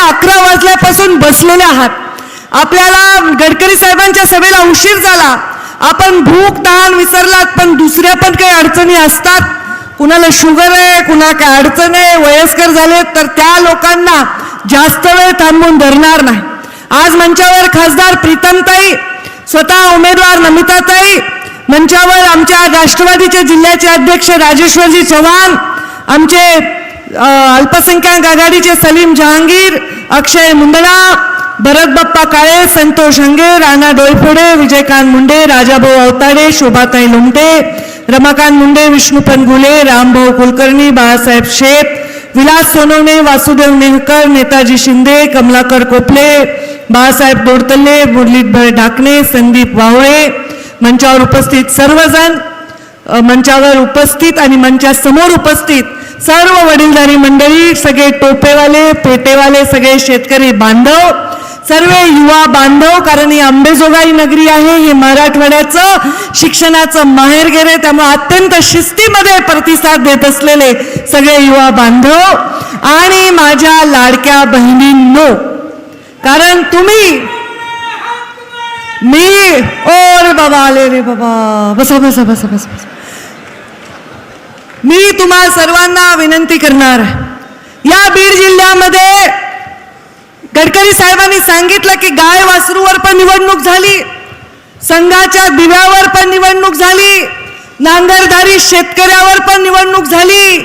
11 वाजल्यापासून बसलेले आहात. आपल्याला गडकरी साहेबांच्या सभेला उशीर झाला, आपण भूक तहान विसरलात, पण दुसऱ्या पण काही अडचणी असतात. कुणाला शुगर आहे, कुणाला काय अडचण आहे, वयस्कर झाले तर त्या लोकांना जास्त वेळ थांबून धरणार नाही. आज मंचावर खासदार प्रीतमताई, स्वतः उमेदवार नमिताताई, मंचावर आमच्या राष्ट्रवादीचे जिल्ह्याचे अध्यक्ष राजेश्वरजी चव्हाण, आमचे अल्पसंख्याक आघाडीचे सलीम जहांगीर, अक्षय मुंदडा, भरत बाप्पा काळे, संतोष हंगे, राणा डोईफोडे, विजयकांत मुंडे, राजाभाऊ अवताडे, शोभाताई लोमटे, रमाकांत मुंडे, विष्णुपन गुले, रामभाऊ कुलकर्णी, बाळासाहेब शेठ, विलास सोनवणे, वासुदेव नेहकर, नेताजी शिंदे, कमलाकर कोपले, बाळासाहेब दोडतल्ले, मुरलीधर ढाकणे, संदीप वावळे, मंचावर उपस्थित सर्वजण, मंचावर उपस्थित आणि मंचासमोर उपस्थित सर्व वडीलधारी मंडळी, सगळे टोपेवाले, पेटेवाले, सगळे शेतकरी बांधव, सर्व युवा बांधव, कारण ही अंबेजोगाई नगरी आहे, हे मराठवाड्याचं शिक्षणाचं माहेरघर आहे, त्यामुळे अत्यंत शिस्तीमध्ये प्रतिसाद देत असलेले सगळे युवा बांधव आणि माझ्या लाडक्या बहिणींनो, कारण तुम्ही रे बाबा आले रे बाबा, बसा बसा बसा बसा बसा. मी तुम्हा सर्वांना विनंती करणार, या बीड जिल्ह्यामध्ये गडकरी साहेबांनी सांगितलं की गाय वासरूवर पण निवडणूक झाली, संघाच्या दिव्यावर पण निवडणूक झाली, नांगरधारी शेतकऱ्यावर पण निवडणूक झाली,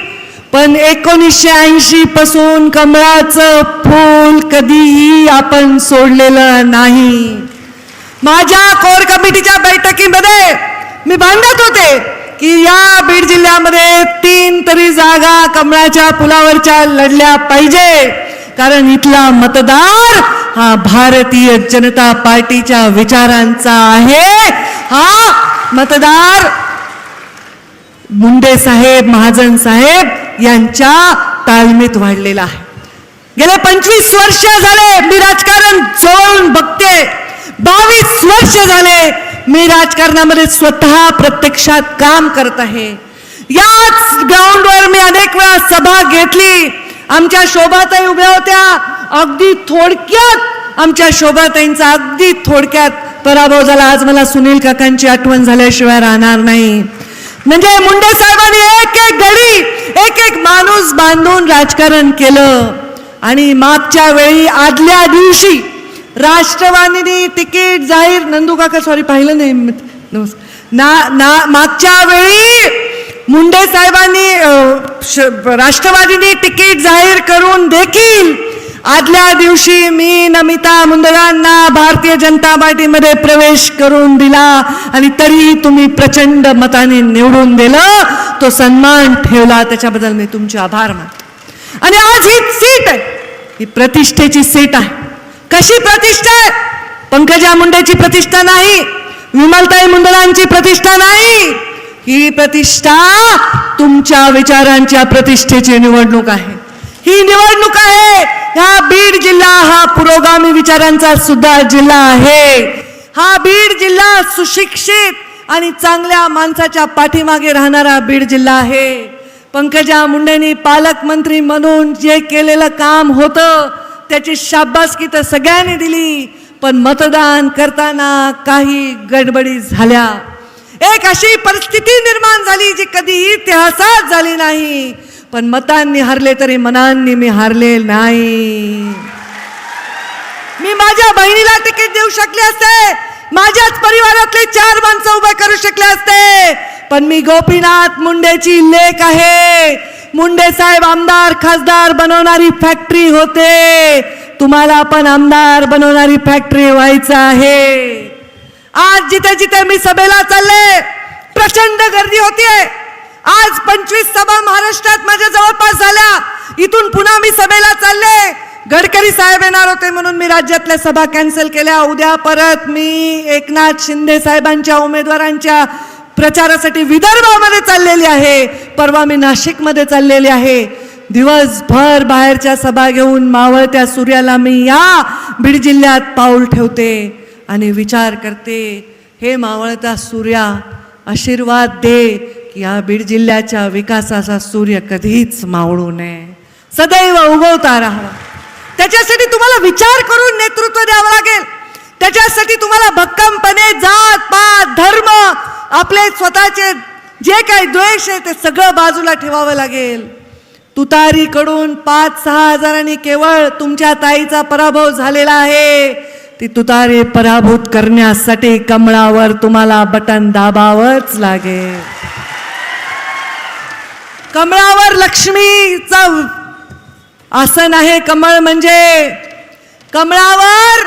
पण 1980 पासून कमळाचं फूल कधीही आपण सोडलेलं नाही. माझ्या कोर कमिटीच्या बैठकीमध्ये मी भांडत होते की या बीड जिल्ह्यामध्ये 3 तरी जागा कमळाच्या फुलावरच्या लढल्या पाहिजे, कारण इथला मतदार हा भारतीय जनता पार्टीच्या विचारांचा आहे. हा मतदार मुंडे साहेब, महाजन साहेब यांच्या तालमीत वाढलेला आहे. गेले 25 वर्ष झाले मी राजकारण जवळून बघते, 22 वर्ष झाले मी राजकारणामध्ये स्वतः प्रत्यक्षात काम करत आहे. याच ग्राउंडवर मी अनेक वेळा सभा घेतली. आमच्या शोभाताई उभ्या होत्या, अगदी थोडक्यात आमच्या शोभाताईंचा अगदी थोडक्यात पराभव झाला. आज मला सुनील काकांची आठवण झाल्याशिवाय राहणार नाही. म्हणजे मुंडे साहेबांनी एक एक घडी एक एक माणूस बांधून राजकारण केलं. आणि मागच्या वेळी आदल्या दिवशी राष्ट्रवादीने तिकीट जाहीर, नंदू काका सॉरी पाहिलं नाही मागच्या वेळी मुंडे साहेबांनी राष्ट्रवादीने तिकीट जाहीर करून देखील आदल्या दिवशी मी नमिता मुंदडांना भारतीय जनता पार्टीमध्ये प्रवेश करून दिला आणि तरी तुम्ही प्रचंड मताने निवडून दिलं, तो सन्मान ठेवला, त्याच्याबद्दल मी तुमचे आभार मानतो. आणि आज ही सीट आहे, ही प्रतिष्ठेची सीट आहे. कशी प्रतिष्ठा आहे? पंकजा मुंडेची प्रतिष्ठा नाही, विमलताई मुंदडांची प्रतिष्ठा नाही, ही प्रतिष्ठा तुमच्या विचारांच्या प्रतिष्ठेची निवडणूक आहे. ही निवडणूक आहे, हा बीड जिल्हा हा पुरोगामी विचारांचा सुद्धा जिल्हा आहे. हा बीड जिल्हा सुशिक्षित आणि चांगल्या माणसाच्या पाठीमागे राहणारा बीड जिल्हा आहे. पंकजा मुंडेंनी पालकमंत्री म्हणून जे केलेलं काम होतं त्याची शाबासकी तर सगळ्यांनी दिली, पण मतदान करताना काही गडबडी झाल्या. एक अशी परिस्थिती निर्माण झाली जी कधीही इतिहासात झाली नाही. पण मतांनी हरले तरी मनांनी मी हारले नाही. मी माझ्या बहिणीला तिकीट देऊ शकले असते, माझ्याच परिवारातले 4 माणसं उभे करू शकले असते, पण मी गोपीनाथ मुंडेची लेक आहे. मुंडे साहेब आमदार खासदार बनवणारी फॅक्टरी होते, तुम्हाला पण आमदार बनवणारी फॅक्टरी व्हायचं आहे. आज जिथे जिथे मी सभेला चालले प्रचंड गर्दी होतीये. आज 25 सभा महाराष्ट्रात माझ्या जवळपास झाल्या. इथून पुन्हा मी सभेला चालले. गडकरी साहेब येणार होते म्हणून मी राज्यातल्या सभा कॅन्सल केल्या. उद्या परत मी एकनाथ शिंदे साहेबांच्या उमेदवारांच्या प्रचारासाठी विदर्भामध्ये चाललेली आहे. परवा मी नाशिकमध्ये चाललेली आहे. दिवसभर बाहेरच्या सभा घेऊन मावळत्या सूर्याला मी या बीड जिल्ह्यात पाऊल ठेवते आणि विचार करते, हे मावळता सूर्या आशीर्वाद दे की या बीड जिल्ह्याच्या विकासाचा सूर्य कधीच मावळू नये, सदैव उगवता राहावा. त्याच्यासाठी तुम्हाला विचार करून नेतृत्व द्यावं लागेल. त्याच्यासाठी तुम्हाला भक्कमपणे जात पात धर्म आपले स्वतःचे जे काही द्वेष आहे ते सगळं बाजूला ठेवावं लागेल. तुतारीकडून 5-6 हजारांनी केवळ तुमच्या ताईचा पराभव झालेला आहे. ती तुतारी पराभूत करण्यासाठी कमळावर तुम्हाला बटन दाबावंच लागेल. कमळावर लक्ष्मीचा आसन आहे. कमळ म्हणजे कमळावर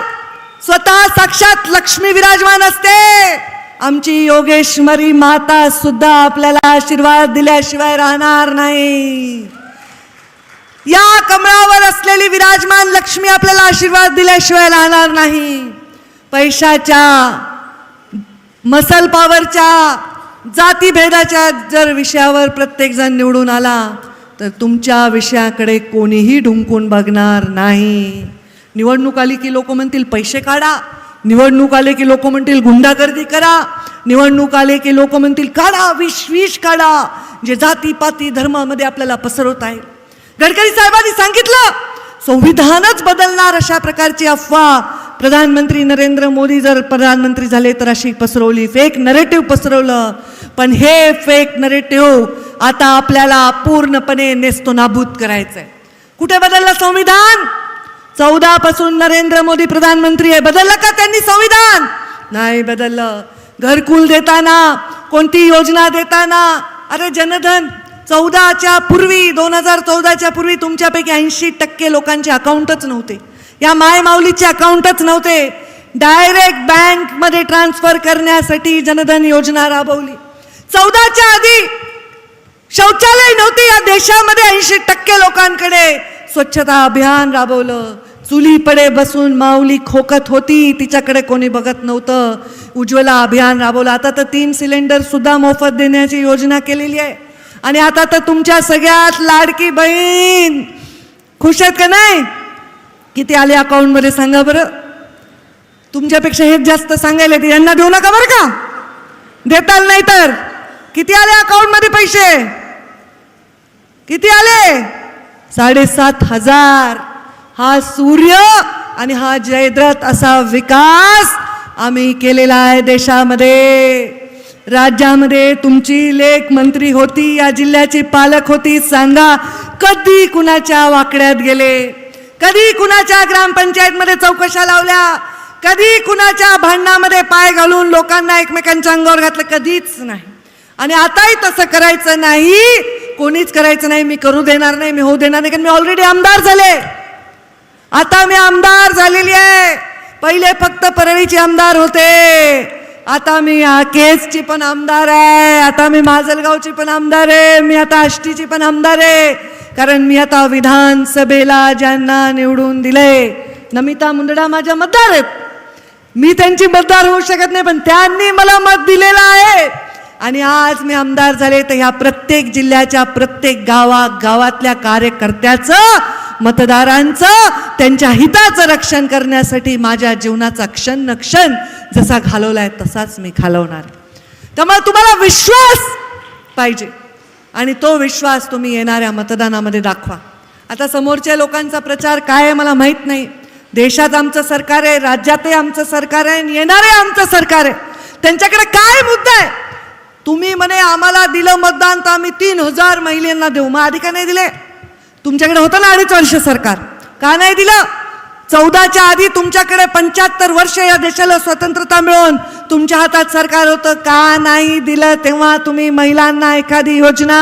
स्वतः साक्षात लक्ष्मी विराजमान असते. आमची योगेश्वरी माता सुद्धा आपल्याला आशीर्वाद दिल्याशिवाय राहणार नाही. या कमळावर असलेली विराजमान लक्ष्मी आपल्याला आशीर्वाद दिल्याशिवाय राहणार नाही. पैशाच्या, मसल पॉवरच्या, जातीभेदाच्या जर विषयावर प्रत्येक जण निवडून आला तर तुमच्या विषयाकडे कोणीही ढुंकून बघणार नाही. निवडणूक आली की लोक म्हणतील पैसे काढा, निवडणूक आले की लोक म्हणतील गुंडागर्दी करा, निवडणूक आले की लोक म्हणतील काढा विष काढा जे जातीपाती धर्मामध्ये आपल्याला पसरवत आहे. गडकरी साहेबांनी सांगितलं संविधानच बदलणार अशा प्रकारची अफवा प्रधानमंत्री नरेंद्र मोदी जर प्रधानमंत्री झाले तर अशी पसरवली, फेक नरेटिव्ह पसरवलं. पण हे फेक नरेटिव्ह आता आपल्याला पूर्णपणे नेस्तनाबूत करायचंय. कुठे बदललं संविधान? 14 पासून नरेंद्र मोदी प्रधानमंत्री आहे. बदललं का त्यांनी संविधान? नाही बदललं. घरकुल देताना, कोणती योजना देताना, अरे जनधन 14च्या पूर्वी 2014च्या पूर्वी तुमच्यापैकी 80% लोकांचे अकाउंटच नव्हते. या मायमाऊलीचे अकाउंटच नव्हते. डायरेक्ट बँकमध्ये ट्रान्सफर करण्यासाठी जनधन योजना राबवली. 14च्या आधी शौचालय नव्हते या देशामध्ये. 80% लोकांकडे स्वच्छता अभियान राबवलं. चुलीपडे बसून माऊली खोकत होती, तिच्याकडे कोणी बघत नव्हतं. उज्ज्वला अभियान राबवलं. आता तर 3 सिलेंडर सुद्धा मोफत देण्याची योजना केलेली आहे. आणि आता तर तुमच्या सगळ्यात लाडकी बहीण खुश आहेत का नाही? किती आले अकाउंटमध्ये सांगा बरं. तुमच्यापेक्षा हेच जास्त सांगायला ते यांना देऊ नका बरं का, देताल नाही तर. किती आले अकाउंटमध्ये पैसे? किती आले? 7,500. हा सूर्य आणि हा जयद्रथ असा विकास आम्ही केलेला आहे देशामध्ये. राज्यामध्ये तुमची लेख मंत्री होती, या जिल्ह्याची पालक होती. सांगा कधी कुणाच्या वाकड्यात गेले? कधी कुणाच्या ग्रामपंचायतमध्ये चौकशा लावल्या? कधी कुणाच्या भांडणामध्ये पाय घालून लोकांना एकमेकांच्या अंगावर घातलं? कधीच नाही. आणि आताही तसं करायचं नाही, कोणीच करायचं नाही. मी करू देणार नाही, मी होऊ देणार नाही, कारण मी ऑलरेडी आमदार झाले. आता मी आमदार झालेली आहे. पहिले फक्त परळीचे आमदार होते, आता मी केजची पण आमदार आहे, आता मी माजलगावची पण आमदार आहे, मी आता आष्टीची पण आमदार आहे. कारण मी आता विधानसभेला ज्यांना निवडून दिले, नमिता मुंदडा माझ्या मतदार आहेत. मी त्यांची मतदार होऊ शकत नाही, पण त्यांनी मला मत दिलेलं आहे. आणि आज मी आमदार झाले तर ह्या प्रत्येक जिल्ह्याच्या प्रत्येक गावातल्या कार्यकर्त्याचं, मतदारांचं, त्यांच्या हिताचं रक्षण करण्यासाठी माझ्या जीवनाचा क्षण क्षण जसा घालवलाय तसाच मी घालवणार. त्यामुळे तुम्हाला विश्वास पाहिजे आणि तो विश्वास तुम्ही येणाऱ्या मतदानामध्ये दाखवा. आता समोरच्या लोकांचा प्रचार काय आहे मला माहित नाही. देशात आमचं सरकार आहे, राज्यातही आमचं सरकार आहे, येणारे आमचं सरकार आहे. त्यांच्याकडे काय मुद्दा आहे? तुम्ही म्हणे आम्हाला दिलं मतदान तर आम्ही 3,000 महिलांना देऊ. मग आधी का नाही दिले? तुमच्याकडे होतं ना 2.5 वर्ष सरकार, का नाही दिलं? 14च्या आधी तुमच्याकडे 75 वर्ष या देशाला स्वतंत्रता मिळून तुमच्या हातात सरकार होतं, का नाही दिलं तेव्हा तुम्ही महिलांना एखादी योजना?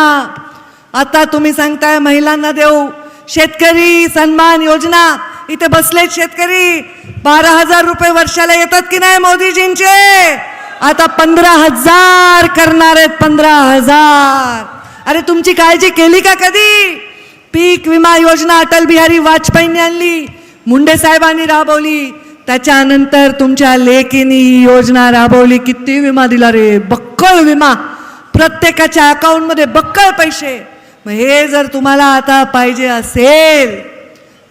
आता तुम्ही सांगताय महिलांना देऊ. शेतकरी सन्मान योजना, इथे बसले शेतकरी 12,000 रुपये वर्षाला येतात की नाही मोदीजींचे? आता 15,000 करणार आहेत. 15,000. अरे तुमची काळजी केली का कधी? पीक विमा योजना अटल बिहारी वाजपेयींनी आणली, मुंडे साहेबांनी राबवली. त्याच्यानंतर तुमच्या लेकींनी ही योजना राबवली. किती विमा दिला रे? बक्कळ विमा, प्रत्येकाच्या अकाउंटमध्ये बक्कळ पैसे. मग हे जर तुम्हाला आता पाहिजे असेल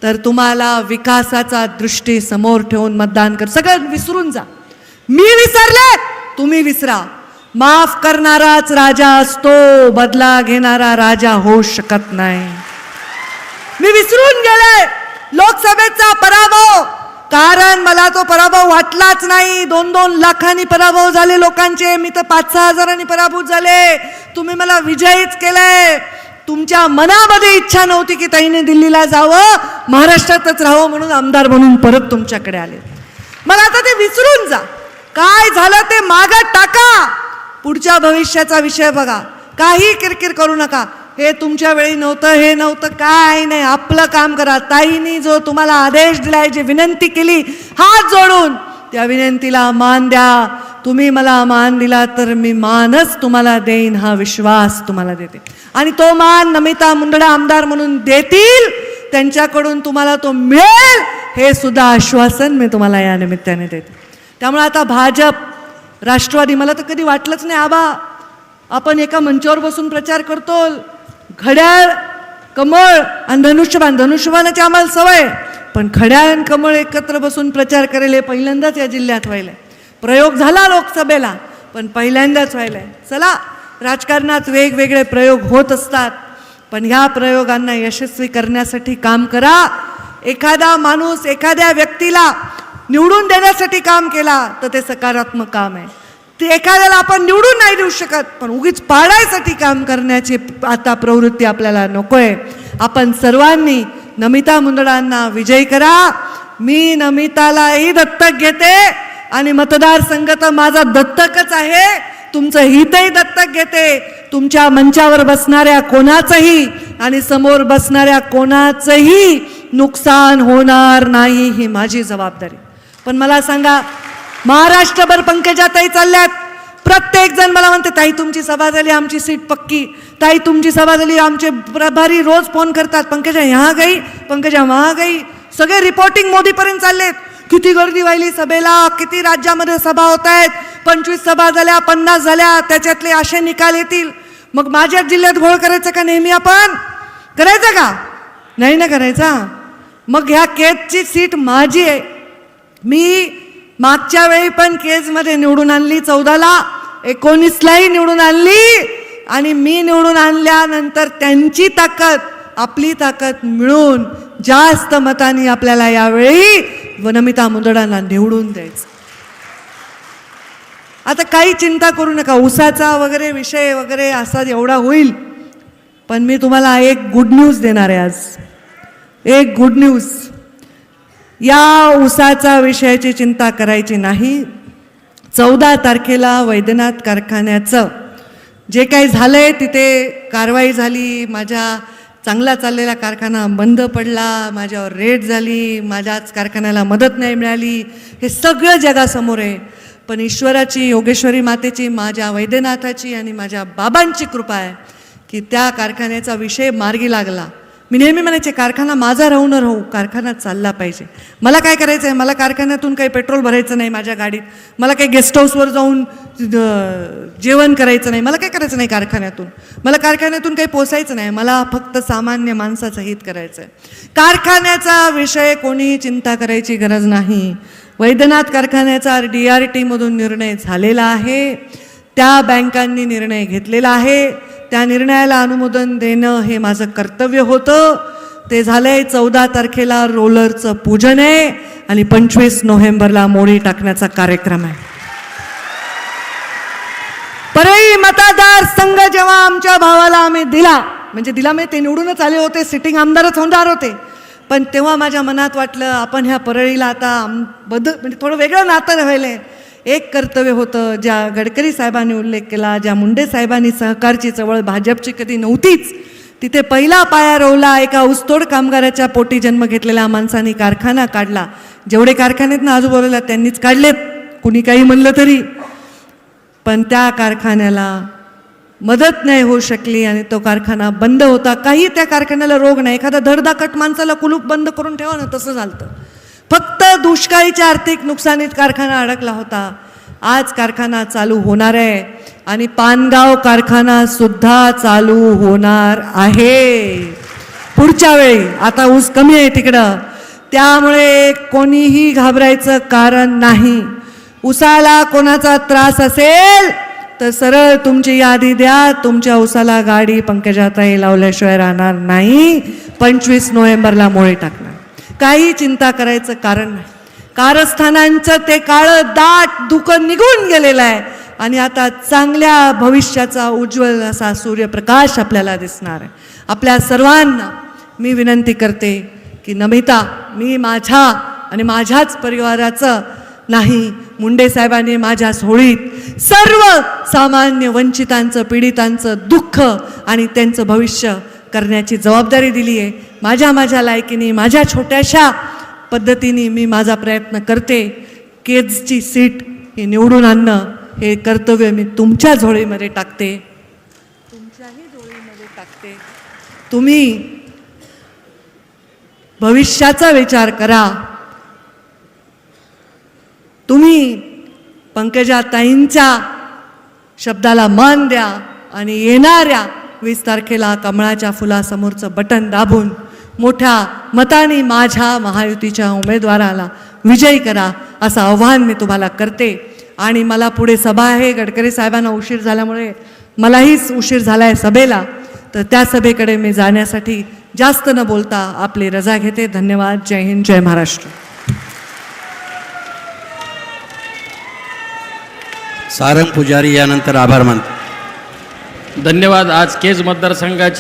तर तुम्हाला विकासाचा दृष्टी समोर ठेवून मतदान कर. सगळं विसरून जा. मी विसरले, तुम्ही विसरा. माफ करणाराच राजा असतो, बदला घेणारा राजा होऊ शकत नाही. मी विसरून गेले लोकसभेचं मला तो पराभव वाटलाच नाही. 2-2 लाखांनी पराभव झाले लोकांचे, मी तर 5-6 हजारांनी पराभूत झाले. तुम्ही मला विजयीच केलंय. तुमच्या मनामध्ये इच्छा नव्हती की ताईने दिल्लीला जावं, महाराष्ट्रातच राहावं, म्हणून आमदार म्हणून परत तुमच्याकडे आले. मग आता ते विसरून जा. काय झालं ते मागं टाका. पुढच्या भविष्याचा विषय बघा. काही किरकिर करू नका. हे तुमच्या वेळी नव्हतं, हे नव्हतं, काय नाही. आपलं काम करा. ताईंनी जो तुम्हाला आदेश दिलाय, जी विनंती केली हात जोडून, त्या विनंतीला मान द्या. तुम्ही मला मान दिला तर मी मानच तुम्हाला देईन, हा विश्वास तुम्हाला देते. आणि तो मान नमिता मुंदडा आमदार म्हणून देतील, त्यांच्याकडून तुम्हाला तो मिळेल, हे सुद्धा आश्वासन मी तुम्हाला या निमित्ताने देते. त्यामुळे आता भाजप, राष्ट्रवादी, मला तर कधी वाटलंच नाही आबा आपण एका मंचावर बसून प्रचार करतो. घड्याळ, कमळ आणि धनुष्यबाण, धनुष्यबाणाची आम्हाला सवय, पण घड्याळ आणि कमळ एकत्र बसून प्रचार करेल हे पहिल्यांदाच या जिल्ह्यात व्हायला. प्रयोग झाला लोकसभेला, पण पहिल्यांदाच व्हायला. चला, राजकारणात वेगवेगळे प्रयोग होत असतात, पण ह्या प्रयोगांना यशस्वी करण्यासाठी काम करा. एखादा माणूस एखाद्या व्यक्तीला निवडून देण्यासाठी काम केला तर ते सकारात्मक काम आहे. ते एखाद्याला आपण निवडून नाही देऊ शकत, पण उगीच पाडायसाठी काम करण्याची आता प्रवृत्ती आपल्याला नकोय. आपण सर्वांनी नमिता मुंदडांना विजयी करा. मी नमितालाही दत्तक घेते आणि मतदारसंघ तर माझा दत्तकच आहे. तुमचं हितही दत्तक घेते. तुमच्या मंचावर बसणाऱ्या कोणाचंही आणि समोर बसणाऱ्या कोणाचंही नुकसान होणार नाही, ही माझी जबाबदारी. पण मला सांगा, महाराष्ट्रभर पंकजाताई चालल्यात. प्रत्येक जण मला म्हणते, ताई तुमची सभा झाली, आमची सीट पक्की. ताई तुमची सभा झाली, आमचे प्रभारी रोज फोन करतात, पंकजा यहाँ गई, पंकजा वहाँ गई. सगळे रिपोर्टिंग मोदीपर्यंत चाललेत. किती गर्दी व्हायली सभेला, किती राज्यामध्ये सभा होत आहेत. 25 सभा झाल्या, 50 झाल्या, त्याच्यातले असे निकाल येतील. मग माझ्याच जिल्ह्यात घोळ करायचं का नेहमी? आपण करायचं का? नाही ना करायचा. मग ह्या केजची सीट माझी आहे. मी मागच्या वेळी पण केजमध्ये निवडून आणली, 14ला, 19लाही निवडून आणली. आणि मी निवडून आणल्यानंतर त्यांची ताकद आपली ताकद मिळून जास्त मतांनी आपल्याला यावेळी नमिता मुंदडांना निवडून द्यायचं. आता काही चिंता करू नका. ऊसाचा वगैरे विषय वगैरे असा एवढा होईल, पण मी तुम्हाला एक गुड न्यूज देणार आहे आज. एक गुड न्यूज. या ऊसाचा विषयाची चिंता करायची नाही. 14 तारखेला वैद्यनाथ कारखान्याचं जे काही झालंय, तिथे कारवाई झाली. माझ्या चांगला चाललेला कारखाना बंद पडला, माझ्यावर रेड झाली, माझ्याच कारखान्याला मदत नाही मिळाली, हे सगळं जगासमोर आहे. पण ईश्वराची, योगेश्वरी मातेची, माझ्या वैद्यनाथाची आणि माझ्या बाबांची कृपा आहे की त्या कारखान्याचा विषय मार्गी लागला. मी नेहमी म्हणायचे, कारखाना माझा राहू न राहू, कारखाना चालला पाहिजे. मला काय करायचं आहे, मला कारखान्यातून काही पेट्रोल भरायचं नाही माझ्या गाडीत, मला काही गेस्ट हाऊसवर जाऊन जेवण करायचं नाही, मला काय करायचं नाही कारखान्यातून, मला कारखान्यातून काही पोसायचं नाही, मला फक्त सामान्य माणसाचं हित करायचं आहे. कारखान्याचा विषय कोणीही चिंता करायची गरज नाही. वैद्यनाथ कारखान्याचा DRT मधून निर्णय झालेला आहे. त्या बँकांनी निर्णय घेतलेला आहे. त्या निर्णयाला अनुमोदन देणं हे माझं कर्तव्य होतं. ते झालंय. 14 तारखेला रोलरचं पूजन आहे आणि 25 नोव्हेंबरला मोडी टाकण्याचा कार्यक्रम आहे. परळी मतदार संघ जेव्हा आमच्या भावाला आम्ही दिला, म्हणजे ते निवडूनच आले होते, सिटिंग आमदारच होणार होते, पण तेव्हा माझ्या मनात वाटलं आपण ह्या परळीला आता म्हणजे थोडं वेगळं नातं व्हायलंय. एक कर्तव्य होतं, ज्या गडकरी साहेबांनी उल्लेख केला, ज्या मुंडे साहेबांनी सहकारची चळवळ भाजपची कधी नव्हतीच, तिथे पहिला पाया रोवला. एका ऊसतोड कामगाराच्या पोटी जन्म घेतलेल्या माणसांनी कारखाना काढला. जेवढे कारखान्यात ना आजूबाजूला त्यांनीच काढलेत, कुणी काही म्हणलं तरी, पण त्या कारखान्याला मदत नाही होऊ शकली आणि तो कारखाना बंद होता. काही त्या कारखान्याला रोग नाही. एखादा धडधाकट माणसाला कुलूप बंद करून ठेवा ना, तसं झालं. फक्त दुष्काळीच्या आर्थिक नुकसानीत कारखाना अडकला होता. आज कारखाना चालू होणार आहे आणि पानगाव कारखाना सुद्धा चालू होणार आहे पुढच्या वेळी. आता ऊस कमी आहे तिकडं, त्यामुळे कोणीही घाबरायचं कारण नाही. ऊसाला कोणाचा त्रास असेल तर सरळ तुमची यादी द्या. तुमच्या ऊसाला गाडी पंकजाताई लावल्याशिवाय राहणार नाही. 25 नोव्हेंबरला मोळे टाकणार. काही चिंता करायचं कारण नाही. कारस्थानांचं ते काळं दाट धुकं निघून गेलेलं आहे आणि आता चांगल्या भविष्याचा उज्ज्वल असा सूर्यप्रकाश आपल्याला दिसणार आहे. आपल्या सर्वांना मी विनंती करते की नमिता, मी माझ्या आणि माझ्याच परिवाराचं नाही, मुंडे साहेबांनी माझ्या होळीत सर्व सामान्य वंचितांचं, पीडितांचं दुःख आणि त्यांचं भविष्य करण्याची जबाबदारी दिली आहे. माझ्या लायकीने, माझ्या छोट्याशा पद्धतीने मी माझा प्रयत्न करते. केजची सीट ही निवडून आणणं हे कर्तव्य मी तुमच्या झोळीमध्ये टाकते, तुमच्याही झोळीमध्ये टाकते. तुम्ही भविष्याचा विचार करा. तुम्ही पंकजाताईंच्या शब्दाला मान द्या आणि येणाऱ्या 20 तारखेला कमळाच्या फुलासमोरचं बटन दाबून मोठ्या मताने माझ्या महायुतीच्या उमेदवाराला विजयी करा असं आव्हान मी तुम्हाला करते. आणि मला पुढे सभा आहे, गडकरी साहेबांना उशीर झाल्यामुळे मलाहीच उशीर झाला आहे सभेला, तर त्या सभेकडे मी जाण्यासाठी जास्त न बोलता आपली रजा घेते. धन्यवाद. जय हिंद, जय महाराष्ट्र. सारंग पुजारी यानंतर आभार मानतो. धन्यवाद. आज केज मतदारसंघाच्या